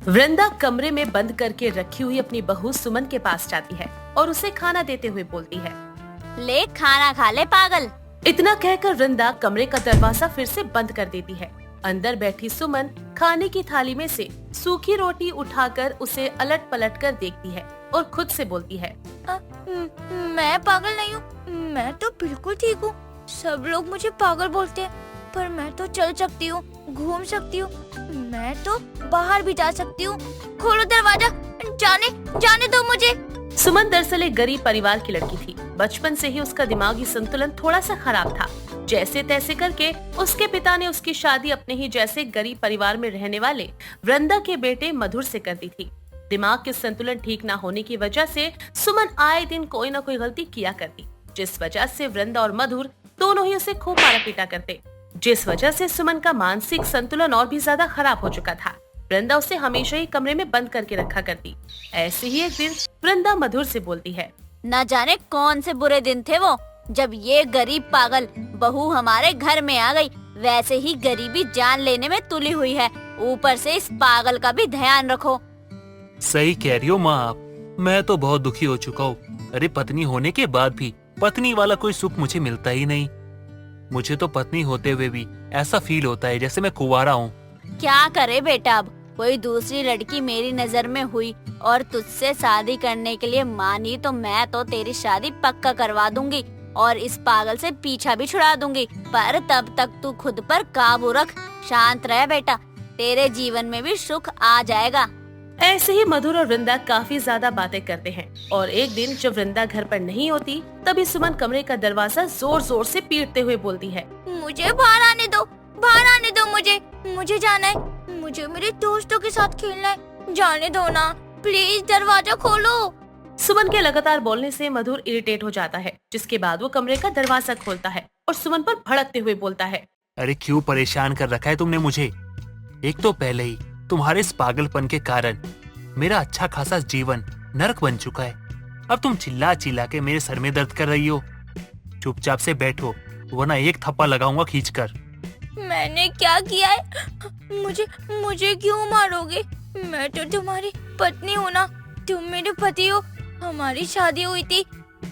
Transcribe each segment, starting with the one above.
वृंदा कमरे में बंद करके रखी हुई अपनी बहू सुमन के पास जाती है और उसे खाना देते हुए बोलती है, ले खाना खा ले पागल। इतना कहकर वृंदा कमरे का दरवाजा फिर से बंद कर देती है। अंदर बैठी सुमन खाने की थाली में से सूखी रोटी उठाकर उसे अलट पलट कर देखती है और खुद से बोलती है, मैं पागल नहीं हूँ, मैं तो बिल्कुल ठीक हूँ। सब लोग मुझे पागल बोलते हैं, पर मैं तो चल सकती हूँ, घूम सकती हूँ, मैं तो बाहर भी जा सकती हूँ। खोलो दरवाजा, जाने दो मुझे। सुमन दरअसल एक गरीब परिवार की लड़की थी। बचपन से ही उसका दिमागी संतुलन थोड़ा सा खराब था। जैसे तैसे करके उसके पिता ने उसकी शादी अपने ही जैसे गरीब परिवार में रहने वाले वृंदा के बेटे मधुर से कर दी थी। दिमाग के संतुलन ठीक न होने की वजह से सुमन आए दिन कोई न कोई गलती किया करती, जिस वजह से वृंदा और मधुर दोनों ही उसे खूब मारा पीटा करते, जिस वजह से सुमन का मानसिक संतुलन और भी ज्यादा खराब हो चुका था। वृंदा उसे हमेशा ही कमरे में बंद करके रखा करती। ऐसे ही एक दिन वृंदा मधुर से बोलती है, न जाने कौन से बुरे दिन थे वो, जब ये गरीब पागल बहू हमारे घर में आ गई। वैसे ही गरीबी जान लेने में तुली हुई है, ऊपर से इस पागल का भी ध्यान रखो। सही कह रही हो माँ आप, मैं तो बहुत दुखी हो चुका हूँ। अरे पत्नी होने के बाद भी पत्नी वाला कोई सुख मुझे मिलता ही नहीं। मुझे तो पत्नी होते हुए भी ऐसा फील होता है जैसे मैं कुंवारा हूँ। क्या करे बेटा, अब कोई दूसरी लड़की मेरी नजर में हुई और तुझसे शादी करने के लिए मानी तो मैं तो तेरी शादी पक्का करवा दूंगी और इस पागल से पीछा भी छुड़ा दूंगी। पर तब तक तू खुद पर काबू रख, शांत रह बेटा, तेरे जीवन में भी सुख आ जाएगा। ऐसे ही मधुर और वृंदा काफी ज्यादा बातें करते हैं और एक दिन जब वृंदा घर पर नहीं होती तभी सुमन कमरे का दरवाजा जोर जोर से पीटते हुए बोलती है, मुझे बाहर आने दो, बाहर आने दो, मुझे जाना है, मुझे मेरे दोस्तों के साथ खेलना है, जाने दो ना, प्लीज दरवाजा खोलो। सुमन के लगातार बोलने से मधुर इरिटेट हो जाता है, जिसके बाद वो कमरे का दरवाजा खोलता है और सुमन पर भड़कते हुए बोलता है, अरे क्यों परेशान कर रखा है तुमने मुझे। एक तो पहले ही तुम्हारे इस पागलपन के कारण मेरा अच्छा खासा जीवन नरक बन चुका है। अब तुम चिल्ला चिल्ला के मेरे सर में दर्द कर रही हो। चुपचाप से बैठो वरना एक थप्पड़ लगाऊंगा खींचकर। मैंने क्या किया है? मुझे क्यों मारोगे? मैं तो तुम्हारी पत्नी हूँ ना, तुम मेरे पति हो, हमारी शादी हुई थी।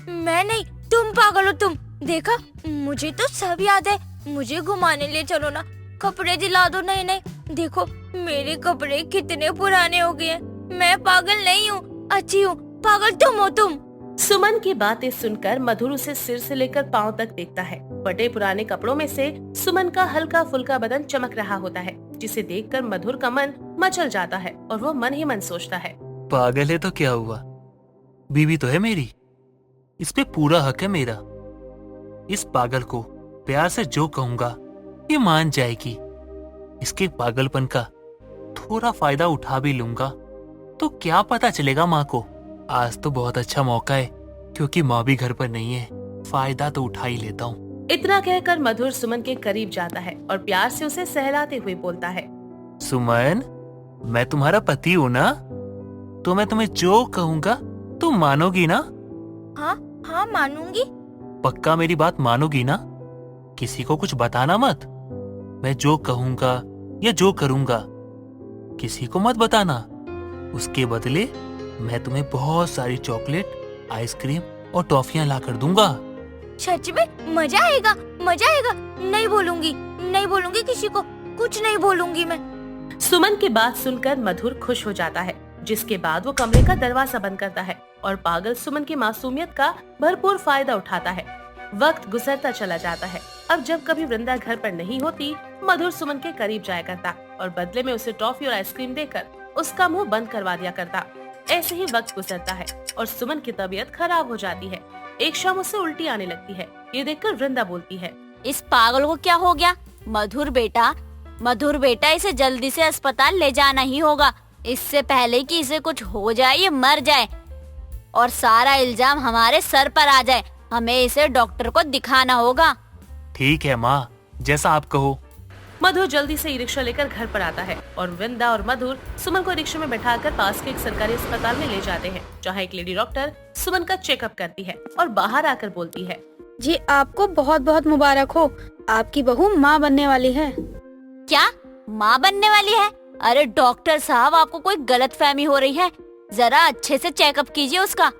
मैं नहीं, तुम पागल हो तुम। देखा, मुझे तो सब याद है, मुझे घुमाने ले चलो ना, कपड़े दिला दो नए नए। देखो मेरे कपड़े कितने पुराने हो गए हैं। मैं पागल नहीं हूँ, अच्छी हूँ, पागल तुम हो तुम। सुमन की बातें सुनकर मधुर उसे सिर से लेकर पांव तक देखता है। फटे पुराने कपड़ों में से सुमन का हल्का फुल्का बदन चमक रहा होता है, जिसे देखकर मधुर का मन मचल जाता है और वो मन ही मन सोचता है, पागल है तो क्या हुआ, बीवी तो है मेरी, इस पे पूरा हक है मेरा। इस पागल को प्यार से जो कहूंगा ये मान जाएगी। इसके पागलपन का थोड़ा फायदा उठा भी लूंगा तो क्या पता चलेगा माँ को। आज तो बहुत अच्छा मौका है क्योंकि माँ भी घर पर नहीं है, फायदा तो उठा ही लेता हूँ। इतना कहकर मधुर सुमन के करीब जाता है और प्यार से उसे सहलाते हुए बोलता है, सुमन, मैं तुम्हारा पति हूँ ना, तो मैं तुम्हें जो कहूँगा तुम मानोगी ना? हाँ मानूंगी। पक्का मेरी बात मानोगी ना? किसी को कुछ बताना मत। मैं जो कहूँगा या जो करूँगा किसी को मत बताना। उसके बदले मैं तुम्हें बहुत सारी चॉकलेट, आइसक्रीम और टॉफियाँ ला कर दूंगा। सच में? मजा आएगा, मजा आएगा। नहीं बोलूंगी किसी को, कुछ नहीं बोलूंगी मैं। सुमन की बात सुनकर मधुर खुश हो जाता है, जिसके बाद वो कमरे का दरवाजा बंद करता है और पागल सुमन की मासूमियत का भरपूर फायदा उठाता है। वक्त गुजरता चला जाता है। अब जब कभी वृंदा घर पर नहीं होती, मधुर सुमन के करीब जाया करता और बदले में उसे टॉफी और आइसक्रीम देकर उसका मुंह बंद करवा दिया करता। ऐसे ही वक्त गुजरता है और सुमन की तबीयत खराब हो जाती है। एक शाम उसे उल्टी आने लगती है। ये देखकर वृंदा बोलती है, इस पागल को क्या हो गया? मधुर बेटा, इसे जल्दी से अस्पताल ले जाना ही होगा, इससे पहले कि इसे कुछ हो जाए, ये मर जाए और सारा इल्जाम हमारे सर पर आ जाए। हमें इसे डॉक्टर को दिखाना होगा। ठीक है माँ, जैसा आप कहो। मधुर जल्दी से ई रिक्शा लेकर घर पर आता है और वृंदा और मधुर सुमन को रिक्शा में बैठाकर पास के एक सरकारी अस्पताल में ले जाते हैं, जहाँ एक लेडी डॉक्टर सुमन का चेकअप करती है और बाहर आकर बोलती है, जी आपको बहुत बहुत मुबारक हो, आपकी बहू माँ बनने वाली है। क्या माँ बनने वाली है? अरे डॉक्टर साहब, आपको कोई गलतफहमी हो रही है, जरा अच्छे से चेकअप कीजिए उसका।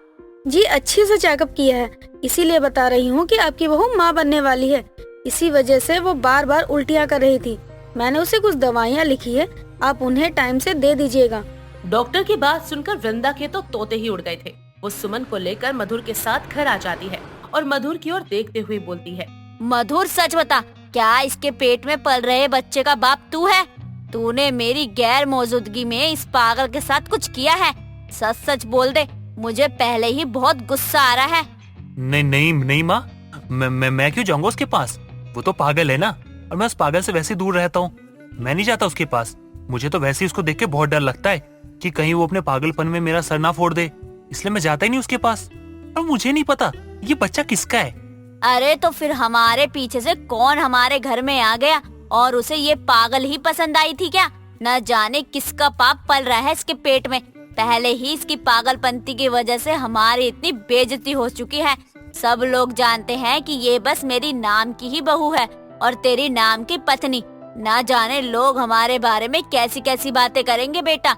जी अच्छे से चेकअप किया है, इसीलिए बता रही हूँ कि आपकी बहू माँ बनने वाली है। इसी वजह से वो बार बार उल्टियाँ कर रही थी। मैंने उसे कुछ दवाइयाँ लिखी है, आप उन्हें टाइम से दे दीजिएगा। डॉक्टर की बात सुनकर वृंदा के तो तोते ही उड़ गए थे। वो सुमन को लेकर मधुर के साथ घर आ जाती है और मधुर की ओर देखते हुए बोलती है, मधुर सच बता, क्या इसके पेट में पल रहे बच्चे का बाप तू है? तूने मेरी गैर मौजूदगी में इस पागल के साथ कुछ किया है? सच सच बोल दे, मुझे पहले ही बहुत गुस्सा आ रहा है। नहीं नहीं नहीं माँ, मैं क्यों जाऊंगा उसके पास? वो तो पागल है ना, और मैं उस पागल से वैसे दूर रहता हूँ। मैं नहीं जाता उसके पास। मुझे तो वैसे ही उसको देख के बहुत डर लगता है कि कहीं वो अपने पागलपन में मेरा सर ना फोड़ दे, इसलिए मैं जाता ही नहीं उसके पास। और मुझे नहीं पता ये बच्चा किसका है। अरे तो फिर हमारे पीछे से कौन हमारे घर में आ गया और उसे ये पागल ही पसंद आई थी क्या? न जाने किसका पाप पल रहा है इसके पेट में। पहले ही इसकी पागलपंती की वजह से हमारी इतनी बेइज्जती हो चुकी है। सब लोग जानते हैं कि ये बस मेरी नाम की ही बहू है और तेरी नाम की पत्नी। ना जाने लोग हमारे बारे में कैसी कैसी बातें करेंगे बेटा,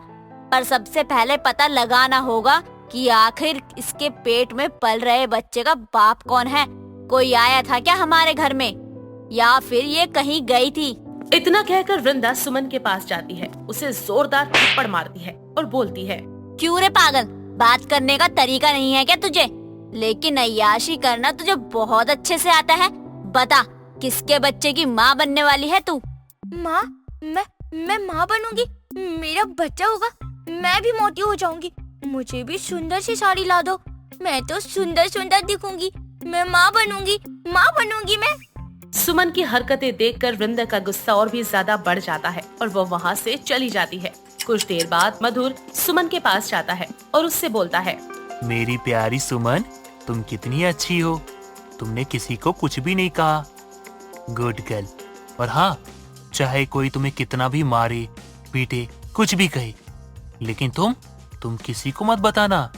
पर सबसे पहले पता लगाना होगा कि आखिर इसके पेट में पल रहे बच्चे का बाप कौन है। कोई आया था क्या हमारे घर में, या फिर ये कहीं गई थी? इतना कहकर वृंदा सुमन के पास जाती है, उसे जोरदार थप्पड़ मारती है और बोलती है, क्यों रे पागल, बात करने का तरीका नहीं है क्या तुझे? लेकिन अय्याशी करना तुझे बहुत अच्छे से आता है। बता, किसके बच्चे की माँ बनने वाली है तू? माँ, मैं माँ बनूंगी, मेरा बच्चा होगा, मैं भी मोटी हो जाऊंगी, मुझे भी सुंदर सी साड़ी ला दो, मैं तो सुंदर सुंदर दिखूंगी, मैं माँ बनूंगी मैं। सुमन की हरकतें देखकर वृंदा का गुस्सा और भी ज्यादा बढ़ जाता है और वो वहाँ से चली जाती है। कुछ देर बाद मधुर सुमन के पास जाता है और उससे बोलता है, मेरी प्यारी सुमन, तुम कितनी अच्छी हो। तुमने किसी को कुछ भी नहीं कहा। Good girl. और हाँ, चाहे कोई तुम्हें कितना भी मारे पीटे कुछ भी कहे, लेकिन तुम किसी को मत बताना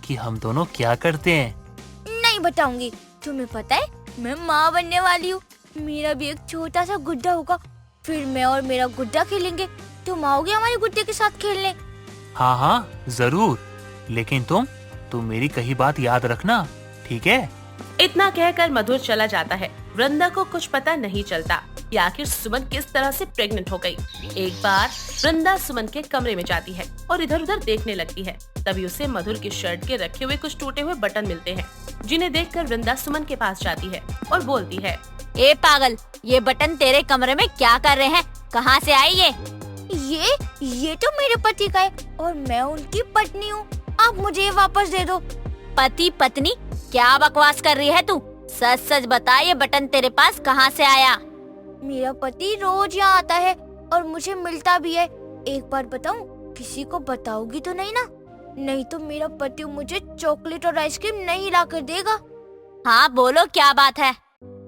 कि हम दोनों क्या करते हैं। नहीं बताऊंगी। तुम्हें पता है मैं माँ बनने वाली हूँ, मेरा भी एक छोटा सा गुड्डा होगा, फिर मैं और मेरा गुड्डा खेलेंगे, तुम आओगे हमारे गुड्डे के साथ खेलने? हाँ हाँ जरूर, लेकिन तुम मेरी कही बात याद रखना, ठीक है? इतना कहकर मधुर चला जाता है। वृंदा को कुछ पता नहीं चलता कि आखिर सुमन किस तरह से प्रेग्नेंट हो गई। एक बार वृंदा सुमन के कमरे में जाती है और इधर उधर देखने लगती है। तभी उसे मधुर की शर्ट के रखे हुए कुछ टूटे हुए बटन मिलते हैं, जिन्हें देखकर वृंदा सुमन के पास जाती है और बोलती है, ए पागल, ये बटन तेरे कमरे में क्या कर रहे हैं? कहाँ से आई ये तो मेरे पति का है और मैं उनकी पत्नी हूँ, आप मुझे ये वापस दे दो। पति पत्नी, क्या बकवास कर रही है तू? सच सच बता, ये बटन तेरे पास कहाँ से आया? मेरा पति रोज यहाँ आता है और मुझे मिलता भी है। एक बार बताऊं, किसी को बताओगी तो नहीं ना? नहीं तो मेरा पति मुझे चॉकलेट और आइसक्रीम नहीं ला कर देगा। हाँ बोलो, क्या बात है?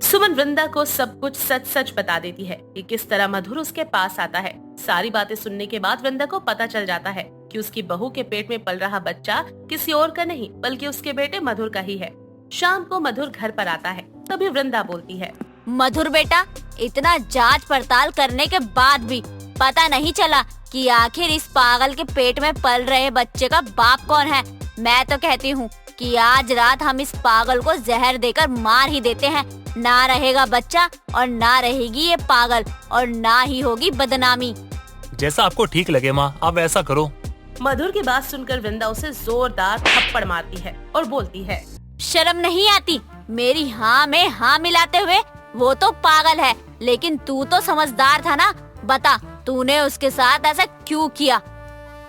सुमन वृंदा को सब कुछ सच सच बता देती है कि किस तरह मधुर उसके पास आता है। सारी बातें सुनने के बाद वृंदा को पता चल जाता है कि उसकी बहू के पेट में पल रहा बच्चा किसी और का नहीं बल्कि उसके बेटे मधुर का ही है। शाम को मधुर घर पर आता है, तभी वृंदा बोलती है, मधुर बेटा, इतना जांच पड़ताल करने के बाद भी पता नहीं चला कि आखिर इस पागल के पेट में पल रहे बच्चे का बाप कौन है। मैं तो कहती हूँ कि आज रात हम इस पागल को जहर देकर मार ही देते हैं। ना रहेगा बच्चा और ना रहेगी ये पागल और ना ही होगी बदनामी। जैसा आपको ठीक लगे माँ, आप वैसा करो। मधुर की बात सुनकर वृंदा उसे जोरदार थप्पड़ मारती है और बोलती है, शर्म नहीं आती मेरी हाँ में हाँ मिलाते हुए? वो तो पागल है, लेकिन तू तो समझदार था ना। बता, तूने उसके साथ ऐसा क्यों किया?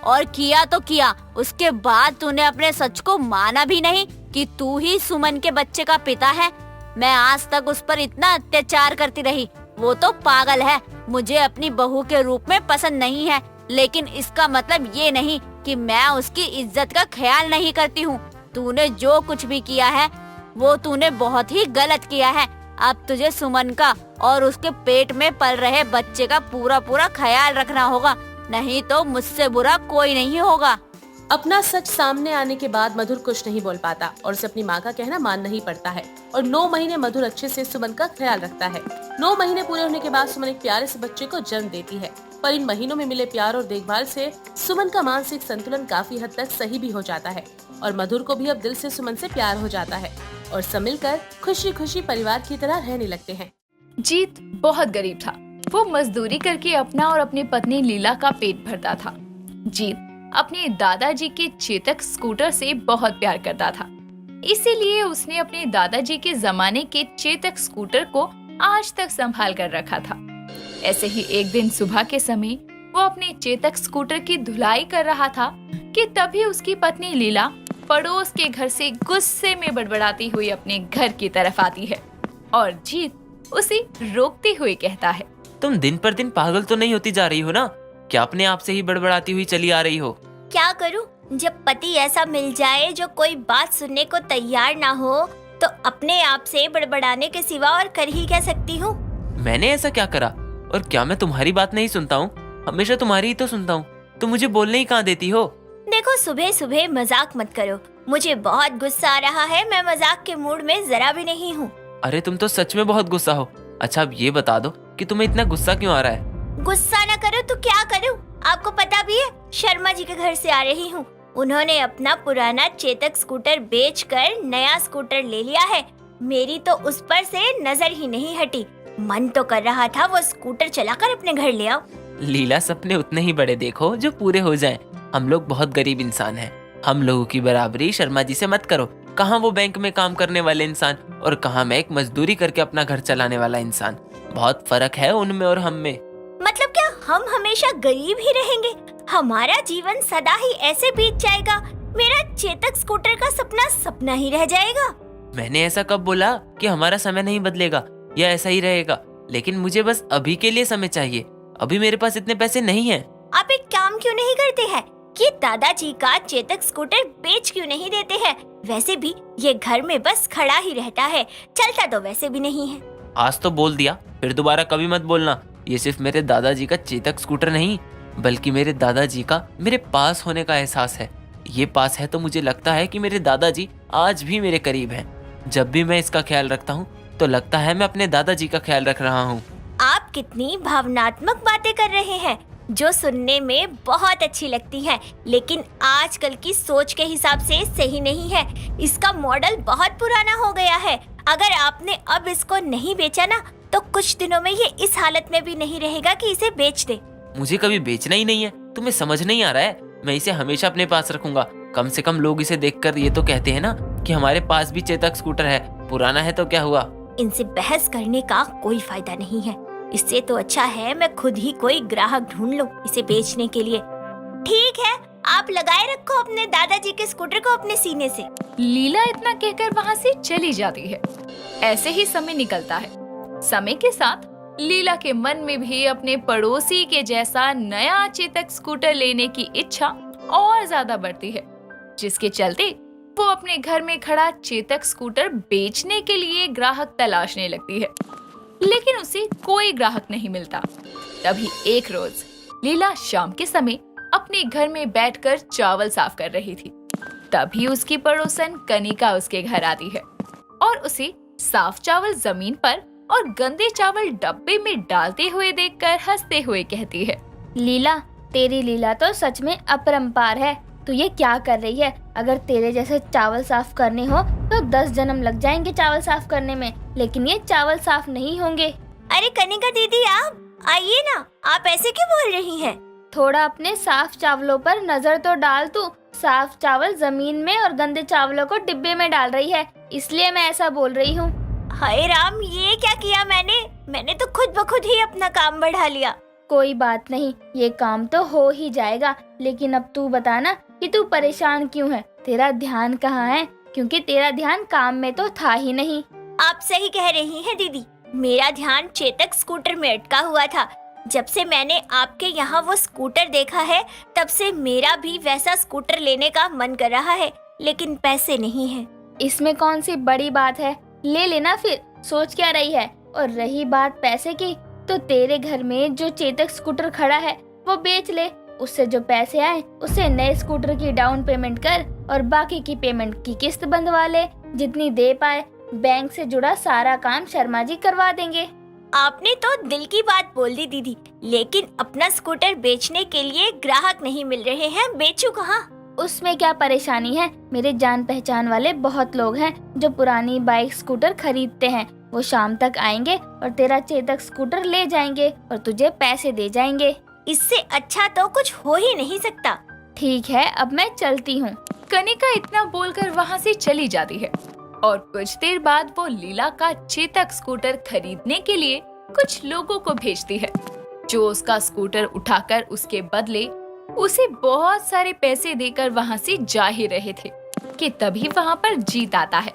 और किया तो किया, उसके बाद तूने अपने सच को माना भी नहीं कि तू ही सुमन के बच्चे का पिता है। मैं आज तक उस पर इतना अत्याचार करती रही। वो तो पागल है, मुझे अपनी बहू के रूप में पसंद नहीं है, लेकिन इसका मतलब ये नहीं कि मैं उसकी इज्जत का ख्याल नहीं करती हूँ। तूने जो कुछ भी किया है वो तूने बहुत ही गलत किया है। अब तुझे सुमन का और उसके पेट में पल रहे बच्चे का पूरा पूरा ख्याल रखना होगा, नहीं तो मुझसे बुरा कोई नहीं होगा। अपना सच सामने आने के बाद मधुर कुछ नहीं बोल पाता और उसे अपनी माँ का कहना मानना ही पड़ता है और 9 महीने मधुर अच्छे से सुमन का ख्याल रखता है। 9 महीने पूरे होने के बाद सुमन एक प्यारे से बच्चे को जन्म देती है। पर इन महीनों में मिले प्यार और देखभाल से सुमन का मानसिक संतुलन काफी हद तक सही भी हो जाता है और मधुर को भी अब दिल से सुमन से प्यार हो जाता है और सब मिलकर खुशी खुशी परिवार की तरह रहने लगते हैं। जीत बहुत गरीब था। वो मजदूरी करके अपना और अपनी पत्नी लीला का पेट भरता था। जीत अपने दादाजी के चेतक स्कूटर से बहुत प्यार करता था, इसीलिए उसने अपने दादाजी के जमाने के चेतक स्कूटर को आज तक संभाल कर रखा था। ऐसे ही एक दिन सुबह के समय वो अपने चेतक स्कूटर की धुलाई कर रहा था कि तभी उसकी पत्नी लीला पड़ोस के घर से गुस्से में बड़बड़ाती हुई अपने घर की तरफ आती है और जीत उसे रोकते हुए कहता है, तुम दिन पर दिन पागल तो नहीं होती जा रही हो ना? क्या अपने आप से ही बड़बड़ाती हुई चली आ रही हो? क्या करूं? जब पति ऐसा मिल जाए जो कोई बात सुनने को तैयार ना हो तो अपने आप से बड़बड़ाने के सिवा और कर ही क्या सकती हूँ। मैंने ऐसा क्या करा? और क्या मैं तुम्हारी बात नहीं सुनता हूँ? हमेशा तुम्हारी ही तो सुनता हूँ। तुम मुझे बोलने ही कहाँ देती हो? देखो, सुबह सुबह मजाक मत करो। मुझे बहुत गुस्सा आ रहा है। मैं मजाक के मूड में जरा भी नहीं हूँ। अरे तुम तो सच में बहुत गुस्सा हो। अच्छा अब ये बता दो कि तुम्हें इतना गुस्सा क्यों आ रहा है? गुस्सा ना करो तो क्या करूं? आपको पता भी है, शर्मा जी के घर से आ रही हूँ। उन्होंने अपना पुराना चेतक स्कूटर बेचकर नया स्कूटर ले लिया है। मेरी तो उस पर से नजर ही नहीं हटी। मन तो कर रहा था वो स्कूटर चलाकर अपने घर ले आओ। लीला, सपने उतने ही बड़े देखो जो पूरे हो जाएं। हम लोग बहुत गरीब इंसान हैं। हम लोगों की बराबरी शर्मा जी से मत करो। कहाँ वो बैंक में काम करने वाले इंसान और कहाँ मैं एक मजदूरी करके अपना घर चलाने वाला इंसान। बहुत फर्क है उनमें और हम में। मतलब क्या हम हमेशा गरीब ही रहेंगे? हमारा जीवन सदा ही ऐसे बीत जाएगा? मेरा चेतक स्कूटर का सपना सपना ही रह जाएगा? मैंने ऐसा कब बोला कि हमारा समय नहीं बदलेगा या ऐसा ही रहेगा? लेकिन मुझे बस अभी के लिए समय चाहिए। अभी मेरे पास इतने पैसे नहीं हैं। आप एक काम क्यों नहीं करते हैं कि दादाजी का चेतक स्कूटर बेच क्यों नहीं देते हैं? वैसे भी ये घर में बस खड़ा ही रहता है, चलता तो वैसे भी नहीं है। आज तो बोल दिया, फिर दोबारा कभी मत बोलना। ये सिर्फ मेरे दादाजी का चेतक स्कूटर नहीं, बल्कि मेरे दादाजी का मेरे पास होने का एहसास है। ये पास है तो मुझे लगता है कि मेरे दादाजी आज भी मेरे करीब हैं। जब भी मैं इसका ख्याल रखता हूँ तो लगता है मैं अपने दादाजी का ख्याल रख रहा हूँ। आप कितनी भावनात्मक बातें कर रहे हैं जो सुनने में बहुत अच्छी लगती हैं, लेकिन आजकल की सोच के हिसाब से सही नहीं है। इसका मॉडल बहुत पुराना हो गया है। अगर आपने अब इसको नहीं बेचा ना तो कुछ दिनों में ये इस हालत में भी नहीं रहेगा कि इसे बेच दे। मुझे कभी बेचना ही नहीं है। तुम्हें समझ नहीं आ रहा है? मैं इसे हमेशा अपने पास रखूंगा। कम से कम लोग इसे देखकर ये तो कहते हैं ना कि हमारे पास भी चेतक स्कूटर है। पुराना है तो क्या हुआ? इनसे बहस करने का कोई फायदा नहीं है। इससे तो अच्छा है मैं खुद ही कोई ग्राहक ढूंढ लूं इसे बेचने के लिए। ठीक है, आप लगाए रखो अपने दादाजी के स्कूटर को अपने सीने से। लीला इतना कहकर वहाँ से चली जाती है। ऐसे ही समय निकलता है। समय के साथ लीला के मन में भी अपने पड़ोसी के जैसा नया चेतक स्कूटर लेने की इच्छा और ज्यादा बढ़ती है, जिसके चलते वो अपने घर में खड़ा चेतक स्कूटर बेचने के लिए ग्राहक तलाशने लगती है, लेकिन उसे कोई ग्राहक नहीं मिलता। तभी एक रोज लीला शाम के समय अपने घर में बैठकर चावल साफ कर रही थी। तभी उसकी पड़ोसन कनिका उसके घर आती है और उसे साफ चावल जमीन पर और गंदे चावल डब्बे में डालते हुए देखकर हंसते हुए कहती है, लीला, तेरी लीला तो सच में अपरंपार है। तू ये क्या कर रही है? अगर तेरे जैसे चावल साफ करने हो तो 10 जन्म लग जाएंगे चावल साफ करने में, लेकिन ये चावल साफ नहीं होंगे। अरे कनिका दीदी, आप आइए ना। आप ऐसे क्यों बोल रही हैं? थोड़ा अपने साफ चावलों पर नजर तो डाल। तू साफ चावल जमीन में और गंदे चावलों को डिब्बे में डाल रही है, इसलिए मैं ऐसा बोल रही हूँ। हाय राम, ये क्या किया मैंने तो खुद ब खुद ही अपना काम बढ़ा लिया। कोई बात नहीं, ये काम तो हो ही जाएगा। लेकिन अब तू बता ना कि तू परेशान क्यों है? तेरा ध्यान कहाँ है? क्योंकि तेरा ध्यान काम में तो था ही नहीं। आप सही कह रही हैं दीदी, मेरा ध्यान चेतक स्कूटर में अटका हुआ था। जब से मैंने आपके यहाँ वो स्कूटर देखा है तब से मेरा भी वैसा स्कूटर लेने का मन कर रहा है, लेकिन पैसे नहीं है। इसमें कौन सी बड़ी बात है? ले लेना फिर, सोच क्या रही है? और रही बात पैसे की, तो तेरे घर में जो चेतक स्कूटर खड़ा है वो बेच ले। उससे जो पैसे आए उससे नए स्कूटर की डाउन पेमेंट कर और बाकी की पेमेंट की किस्त बंधवा ले। जितनी दे पाए बैंक से जुड़ा सारा काम शर्मा जी करवा देंगे। आपने तो दिल की बात बोल दी दीदी, लेकिन अपना स्कूटर बेचने के लिए ग्राहक नहीं मिल रहे हैं, बेचूं कहाँ? उसमें क्या परेशानी है, मेरे जान पहचान वाले बहुत लोग हैं जो पुरानी बाइक स्कूटर खरीदते हैं। वो शाम तक आएंगे और तेरा चेतक स्कूटर ले जाएंगे और तुझे पैसे दे जाएंगे। इससे अच्छा तो कुछ हो ही नहीं सकता। ठीक है, अब मैं चलती हूँ। कनिका इतना बोलकर वहाँ से चली जाती है और कुछ देर बाद वो लीला का चेतक स्कूटर खरीदने के लिए कुछ लोगों को भेजती है, जो उसका स्कूटर उठाकर उसके बदले उसे बहुत सारे पैसे देकर वहाँ से जा ही रहे थे कि तभी वहाँ पर जीत आता है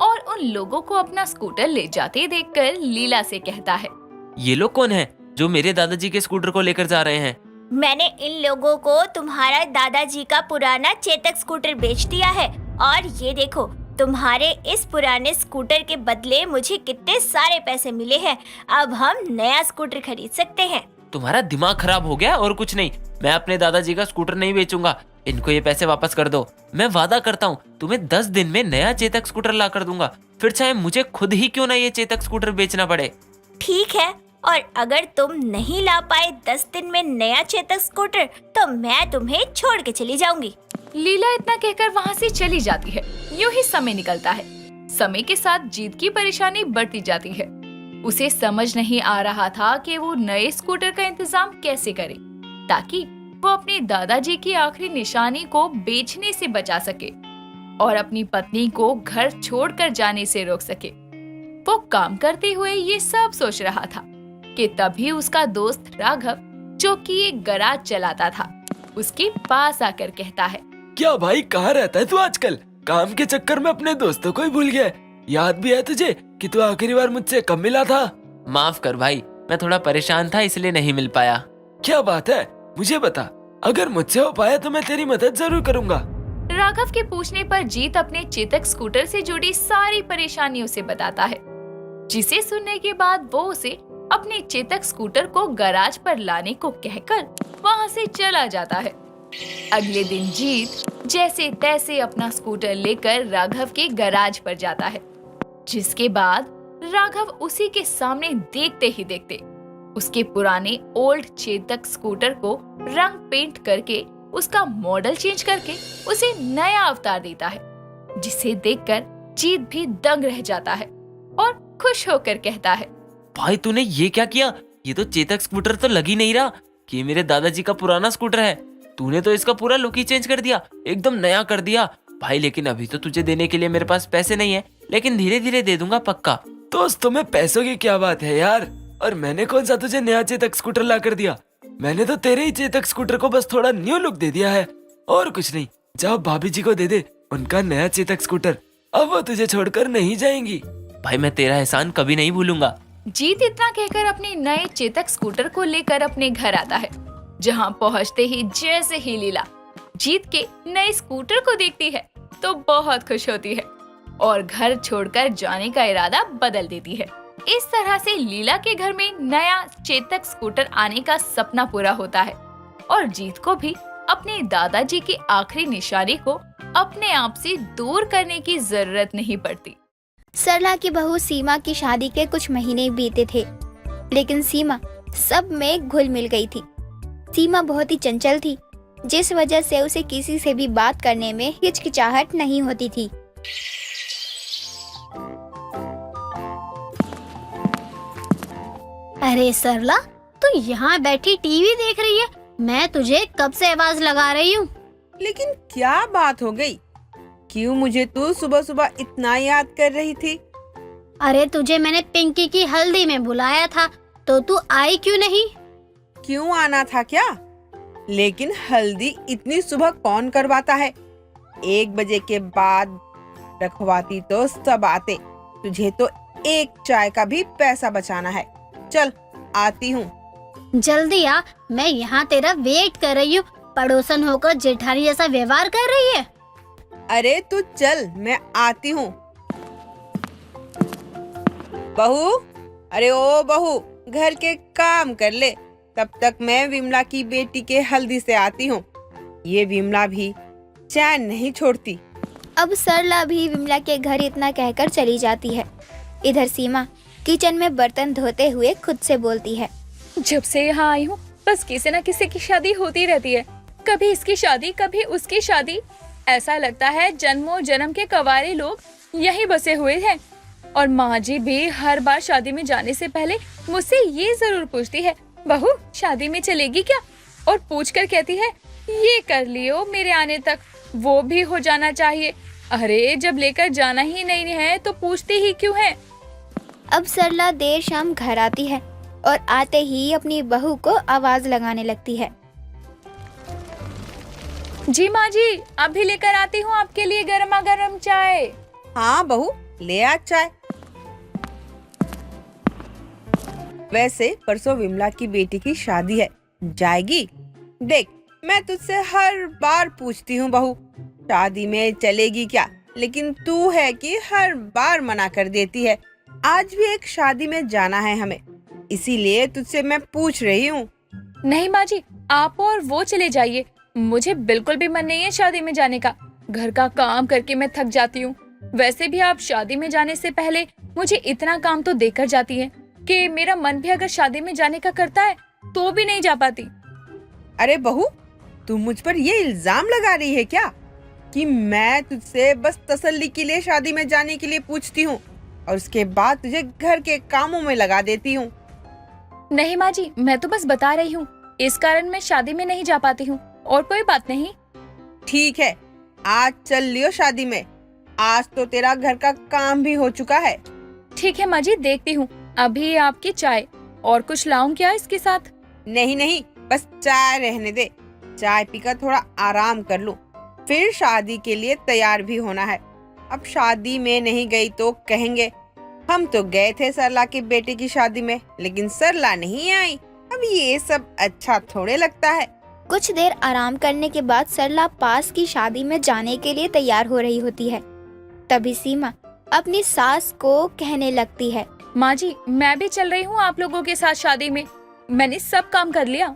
और उन लोगों को अपना स्कूटर ले जाते देखकर लीला से कहता है, ये लोग कौन है जो मेरे दादाजी के स्कूटर को लेकर जा रहे हैं? मैंने इन लोगों को तुम्हारा दादाजी का पुराना चेतक स्कूटर बेच दिया है और ये देखो, तुम्हारे इस पुराने स्कूटर के बदले मुझे कितने सारे पैसे मिले हैं। अब हम नया स्कूटर खरीद सकते हैं। तुम्हारा दिमाग खराब हो गया और कुछ नहीं। मैं अपने दादाजी का स्कूटर नहीं बेचूंगा। इनको ये पैसे वापस कर दो। मैं वादा करता हूँ तुम्हें 10 दिन में नया चेतक स्कूटर ला कर दूंगा, फिर चाहे मुझे खुद ही क्यों ना ये चेतक स्कूटर बेचना पड़े। ठीक है, और अगर तुम नहीं ला पाए 10 दिन में नया चेतक स्कूटर तो मैं तुम्हें छोड़ के चली जाऊंगी। लीला इतना कहकर वहाँ से चली जाती है। यूं ही समय निकलता है। समय के साथ जीत की परेशानी बढ़ती जाती है। उसे समझ नहीं आ रहा था कि वो नए स्कूटर का इंतजाम कैसे करे ताकि वो अपने दादाजी की आखिरी निशानी को बेचने से बचा सके और अपनी पत्नी को घर छोड़कर जाने से रोक सके। वो काम करते हुए ये सब सोच रहा था कि तभी उसका दोस्त राघव, जो कि एक गैराज चलाता था, उसके पास आकर कहता है, क्या भाई, कहाँ रहता है तू आजकल? काम के चक्कर में अपने दोस्तों को ही भूल गया। याद भी है तुझे कि तू आखिरी बार मुझसे कब मिला था? माफ कर भाई, मैं थोड़ा परेशान था इसलिए नहीं मिल पाया। क्या बात है, मुझे बता, अगर मुझसे हो पाया तो मैं तेरी मदद जरूर करूँगा। राघव के पूछने पर जीत अपने चेतक स्कूटर से जुड़ी सारी परेशानियों से बताता है, जिसे सुनने के बाद वो उसे अपने चेतक स्कूटर को गैराज पर लाने को कहकर वहाँ से चला जाता है। अगले दिन जीत जैसे तैसे अपना स्कूटर लेकर राघव के गैराज पर जाता है, जिसके बाद राघव उसी के सामने देखते ही देखते उसके पुराने ओल्ड चेतक स्कूटर को रंग पेंट करके उसका मॉडल चेंज करके उसे नया अवतार देता है, जिसे देखकर जीत भी दंग रह जाता है और खुश होकर कहता है, भाई तूने ये क्या किया? ये तो चेतक स्कूटर तो लग ही नहीं रहा कि ये मेरे दादाजी का पुराना स्कूटर है। तूने तो इसका पूरा लुक ही चेंज कर दिया, एकदम नया कर दिया भाई। लेकिन अभी तो तुझे देने के लिए मेरे पास पैसे नहीं है, लेकिन धीरे धीरे दे दूंगा पक्का। दोस्त, तुम्हें पैसों की क्या बात है यार? और मैंने कौन सा तुझे नया चेतक स्कूटर ला कर दिया? मैंने तो तेरे ही चेतक स्कूटर को बस थोड़ा न्यू लुक दे दिया है और कुछ नहीं। जाओ भाभी जी को दे दे उनका नया चेतक स्कूटर, अब वो तुझे छोड़कर नहीं जाएंगी। भाई मैं तेरा एहसान कभी नहीं भूलूंगा। जीत इतना कहकर अपने नए चेतक स्कूटर को लेकर अपने घर आता है, जहां पहुंचते ही जैसे ही लीला जीत के नए स्कूटर को देखती है तो बहुत खुश होती है और घर छोड़कर जाने का इरादा बदल देती है। इस तरह से लीला के घर में नया चेतक स्कूटर आने का सपना पूरा होता है और जीत को भी अपने दादाजी की आखिरी निशानी को अपने आप से दूर करने की जरूरत नहीं पड़ती। सरला की बहू सीमा की शादी के कुछ महीने बीते थे, लेकिन सीमा सब में घुल मिल गई थी। सीमा बहुत ही चंचल थी, जिस वजह से उसे किसी से भी बात करने में हिचकिचाहट नहीं होती थी। अरे सरला, तू यहाँ बैठी टीवी देख रही है? मैं तुझे कब से आवाज लगा रही हूँ। लेकिन क्या बात हो गई? क्यों मुझे तू सुबह सुबह इतना याद कर रही थी? अरे तुझे मैंने पिंकी की हल्दी में बुलाया था, तो तू आई क्यों नहीं? क्यों आना था क्या? लेकिन हल्दी इतनी सुबह कौन करवाता है? 1 बजे के बाद रखवाती तो सब आते। तुझे तो एक चाय का भी पैसा बचाना है। चल आती हूँ। जल्दी आ, मैं यहाँ तेरा वेट कर रही हूँ। पड़ोसन होकर जेठानी जैसा व्यवहार कर रही है। अरे तू चल, मैं आती हूँ। बहू, अरे ओ बहू, घर के काम कर ले, तब तक मैं विमला की बेटी के हल्दी से आती हूँ। ये विमला भी चैन नहीं छोड़ती। अब सरला भी विमला के घर इतना कहकर चली जाती है। इधर सीमा किचन में बर्तन धोते हुए खुद से बोलती है। जब से यहाँ आई हूँ बस किसी न किसी की शादी होती रहती है, कभी इसकी शादी कभी उसकी शादी। ऐसा लगता है जन्मों जन्म के कवारे लोग यहीं बसे हुए हैं। और माँ जी भी हर बार शादी में जाने से पहले मुझसे ये जरूर पूछती है, बहू शादी में चलेगी क्या? और पूछ कर कहती है, ये कर लियो मेरे आने तक, वो भी हो जाना चाहिए। अरे जब लेकर जाना ही नहीं है तो पूछती ही क्यों है? अब सरला देर शाम घर आती है और आते ही अपनी बहू को आवाज लगाने लगती है। जी माँ जी, अभी लेकर आती हूँ आपके लिए गर्मा गर्म चाय। हाँ बहू, ले आ चाय। वैसे परसों विमला की बेटी की शादी है, जाएगी? देख, मैं तुझसे हर बार पूछती हूँ बहू, शादी में चलेगी क्या, लेकिन तू है कि हर बार मना कर देती है। आज भी एक शादी में जाना है हमें, इसीलिए तुझसे मैं पूछ रही हूँ। नहीं माँ जी, आप और वो चले जाइए, मुझे बिल्कुल भी मन नहीं है शादी में जाने का। घर का काम करके मैं थक जाती हूँ। वैसे भी आप शादी में जाने से पहले मुझे इतना काम तो देकर जाती हैं कि मेरा मन भी अगर शादी में जाने का करता है तो भी नहीं जा पाती। अरे बहू, तू मुझ पर ये इल्जाम लगा रही है क्या कि मैं तुझसे बस तसल्ली के लिए शादी में जाने के लिए पूछती हूँ और उसके बाद तुझे घर के कामों में लगा देती हूँ? नहीं माँ जी, मैं तो बस बता रही हूँ, इस कारण मैं शादी में नहीं जा पाती हूँ, और कोई बात नहीं। ठीक है, आज चल लियो शादी में। आज तो तेरा घर का काम भी हो चुका है। ठीक है माँ जी, देखती हूँ। अभी आपकी चाय, और कुछ लाऊं क्या इसके साथ? नहीं नहीं, बस चाय रहने दे। चाय पीकर थोड़ा आराम कर लूं, फिर शादी के लिए तैयार भी होना है। अब शादी में नहीं गई तो कहेंगे हम तो गए थे सरला के बेटे की शादी में, लेकिन सरला नहीं आई। अब ये सब अच्छा थोड़े लगता है। कुछ देर आराम करने के बाद सरला पास की शादी में जाने के लिए तैयार हो रही होती है। तभी सीमा अपनी सास को कहने लगती है, माँ जी, मैं भी चल रही हूँ आप लोगों के साथ शादी में। मैंने सब काम कर लिया।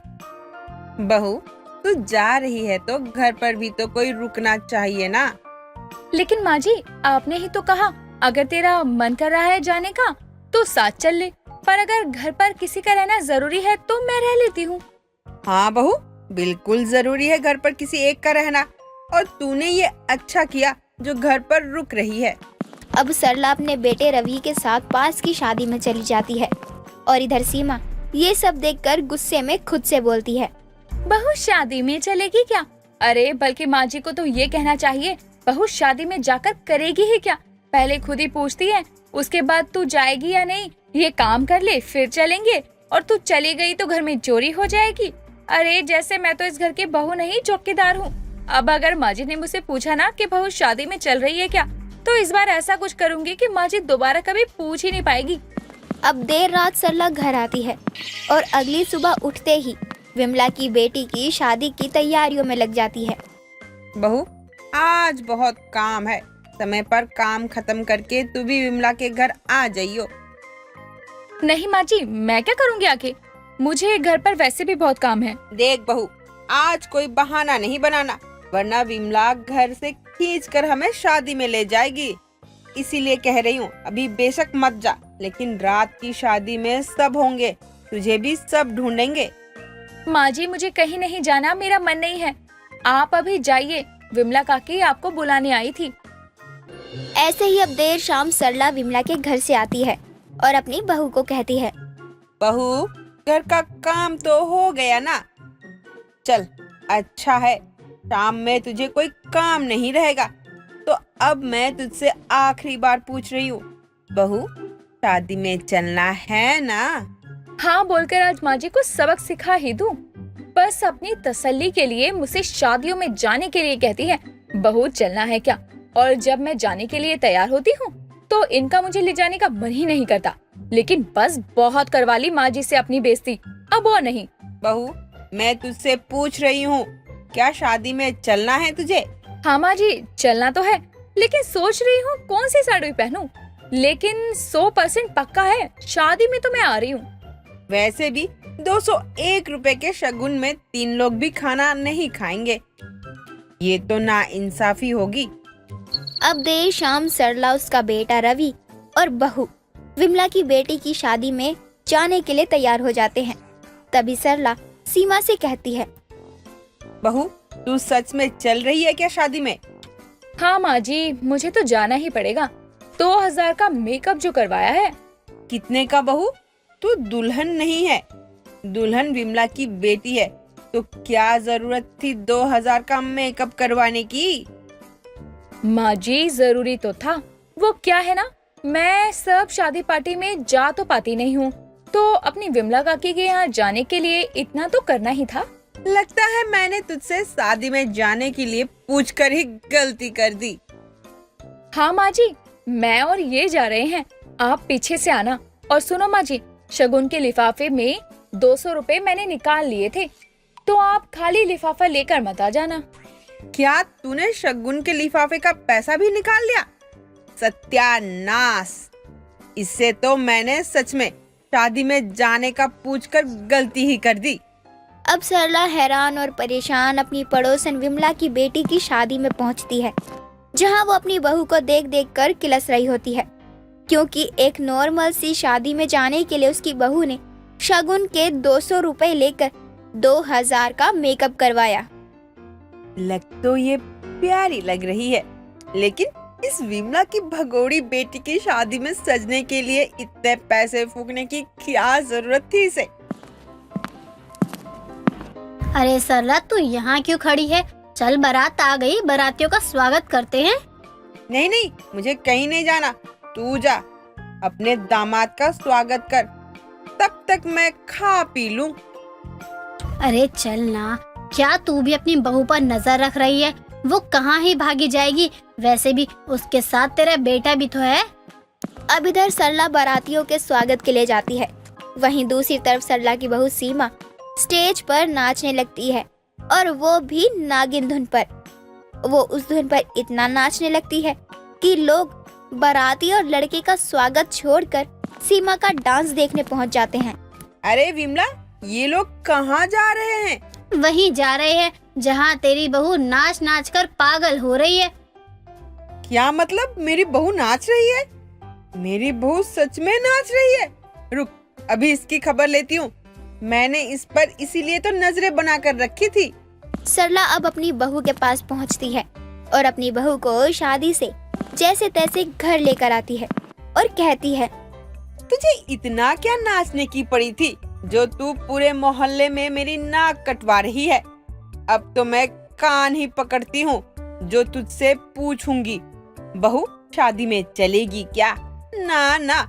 बहू, तू जा रही है तो घर पर भी तो कोई रुकना चाहिए ना। लेकिन माँ जी, आपने ही तो कहा अगर तेरा मन कर रहा है जाने का तो साथ चल ले, पर अगर घर पर किसी का रहना जरूरी है तो मैं रह लेती हूँ। हाँ बहू, बिल्कुल जरूरी है घर पर किसी एक का रहना, और तूने ये अच्छा किया जो घर पर रुक रही है। अब सरला अपने बेटे रवि के साथ पास की शादी में चली जाती है और इधर सीमा ये सब देखकर गुस्से में खुद से बोलती है, बहू शादी में चलेगी क्या? अरे बल्कि माँ जी को तो ये कहना चाहिए, बहू शादी में जाकर करेगी ही क्या? पहले खुद ही पूछती है, उसके बाद तू जाएगी या नहीं, ये काम कर ले फिर चलेंगे, और तू चली गई तो घर में चोरी हो जाएगी। अरे जैसे मैं तो इस घर की बहू नहीं चौकीदार हूँ। अब अगर माँ जी ने मुझसे पूछा ना कि बहू शादी में चल रही है क्या, तो इस बार ऐसा कुछ करूँगी कि माँ जी दोबारा कभी पूछ ही नहीं पाएगी। अब देर रात सरला घर आती है और अगली सुबह उठते ही विमला की बेटी की शादी की तैयारियों में लग जाती है। बहू, आज बहुत काम है, समय पर काम खत्म करके तू भी विमला के घर आ जाइयो। नहीं माँ जी, मैं क्या करूँगी आके, मुझे घर पर वैसे भी बहुत काम है। देख बहू, आज कोई बहाना नहीं बनाना, वरना विमला घर से खींचकर हमें शादी में ले जाएगी। इसीलिए कह रही हूँ, अभी बेशक मत जा, लेकिन रात की शादी में सब होंगे, तुझे भी सब ढूंढेंगे। माँ जी, मुझे कहीं नहीं जाना, मेरा मन नहीं है, आप अभी जाइए, विमला काकी आपको बुलाने आई थी। ऐसे ही अब देर शाम सरला विमला के घर से आती है और अपनी बहू को कहती है, बहू, घर का काम तो हो गया ना? चल, अच्छा है, शाम में तुझे कोई काम नहीं रहेगा। तो अब मैं तुझसे आखिरी बार पूछ रही हूँ, बहू, शादी में चलना है ना? हाँ बोलकर आज माँ जी को सबक सिखा ही दूं। बस अपनी तसल्ली के लिए मुझसे शादियों में जाने के लिए कहती है, बहू चलना है क्या? और जब मैं जाने के लिए तैयार होती हूँ तो इनका मुझे ले जाने का मन ही नहीं करता। लेकिन बस बहुत करवा ली माँ जी से अपनी बेइज्जती, अब वो नहीं। बहू, मैं तुझसे पूछ रही हूँ, क्या शादी में चलना है तुझे? हाँ माँ जी, चलना तो है, लेकिन सोच रही हूँ कौन सी साड़ी पहनूं। लेकिन 100% पक्का है, शादी में तो मैं आ रही हूँ। वैसे भी 201 रुपए के शगुन में 3 लोग भी खाना नहीं खाएंगे, ये तो नाइंसाफी होगी। अब देर शाम सरला, उसका बेटा रवि और बहू विमला की बेटी की शादी में जाने के लिए तैयार हो जाते हैं। तभी सरला सीमा से कहती है, बहू तू सच में चल रही है क्या शादी में? हाँ माँ जी, मुझे तो जाना ही पड़ेगा। 2000 का मेकअप जो करवाया है। कितने का बहू? तू दुल्हन नहीं है, दुल्हन विमला की बेटी है, तो क्या जरूरत थी 2000 का मेकअप करवाने की? माँ जी जरूरी तो था। वो क्या है ना, मैं सब शादी पार्टी में जा तो पाती नहीं हूँ, तो अपनी विमला काकी के यहाँ जाने के लिए इतना तो करना ही था। लगता है मैंने तुझसे शादी में जाने के लिए पूछकर ही गलती कर दी। हाँ माँ जी, मैं और ये जा रहे हैं, आप पीछे से आना। और सुनो माँ जी, शगुन के लिफाफे में 200 रुपए मैंने निकाल लिए थे, तो आप खाली लिफाफा लेकर मत आ जाना। क्या तूने शगुन के लिफाफे का पैसा भी निकाल लिया? सत्यानाश! इससे तो मैंने सच में शादी में जाने का पूछकर गलती ही कर दी। अब सरला हैरान और परेशान अपनी पड़ोसन विमला की बेटी की शादी में पहुंचती है, जहां वो अपनी बहू को देख देख कर किलस रही होती है, क्योंकि एक नॉर्मल सी शादी में जाने के लिए उसकी बहू ने शगुन के 200 रुपए लेकर 2000 का मेकअप करवाया। लग तो ये प्यारी लग रही है, लेकिन इस विमला की भगोड़ी बेटी की शादी में सजने के लिए इतने पैसे फूकने की क्या जरूरत थी इसे? अरे सरला, तू यहाँ क्यों खड़ी है? चल, बारात आ गई, बारातियों का स्वागत करते हैं। नहीं नहीं, मुझे कहीं नहीं जाना, तू जा अपने दामाद का स्वागत कर, तब तक मैं खा पी लूं। अरे चल ना, क्या तू भी अपनी बहू पर नजर रख रही है? वो कहाँ ही भागी जाएगी, वैसे भी उसके साथ तेरा बेटा भी तो है। अब इधर सरला बारातियों के स्वागत के लिए जाती है, वहीं दूसरी तरफ सरला की बहू सीमा स्टेज पर नाचने लगती है, और वो भी नागिन धुन पर। वो उस धुन पर इतना नाचने लगती है कि लोग बाराती और लड़के का स्वागत छोड़कर सीमा का डांस देखने पहुंच जाते हैं। अरे विमला, ये लोग कहाँ जा रहे हैं? वहीं जा रहे हैं जहाँ तेरी बहू नाच नाच कर पागल हो रही है। क्या मतलब मेरी बहू नाच रही है? मेरी बहू सच में नाच रही है? रुक, अभी इसकी खबर लेती हूँ। मैंने इस पर इसीलिए तो नजरें बनाकर रखी थी। सरला अब अपनी बहू के पास पहुंचती है और अपनी बहू को शादी से जैसे तैसे घर लेकर आती है और कहती है, तुझे इतना क्या नाचने की पड़ी थी जो तू पूरे मोहल्ले में मेरी नाक कटवा रही है? अब तो मैं कान ही पकड़ती हूँ जो तुझसे पूछूंगी। बहू शादी में चलेगी क्या? ना ना,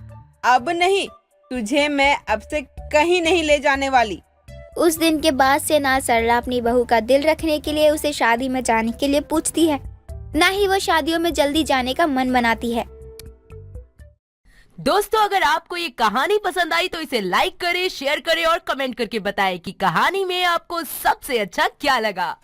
अब नहीं, तुझे मैं अब से कहीं नहीं ले जाने वाली। उस दिन के बाद से ना सरला अपनी बहू का दिल रखने के लिए उसे शादी में जाने के लिए पूछती है, ना ही वो शादियों में जल्दी जाने का मन बनाती है। दोस्तों, अगर आपको ये कहानी पसंद आई तो इसे लाइक करें, शेयर करें और कमेंट करके बताएं कि कहानी में आपको सबसे अच्छा क्या लगा।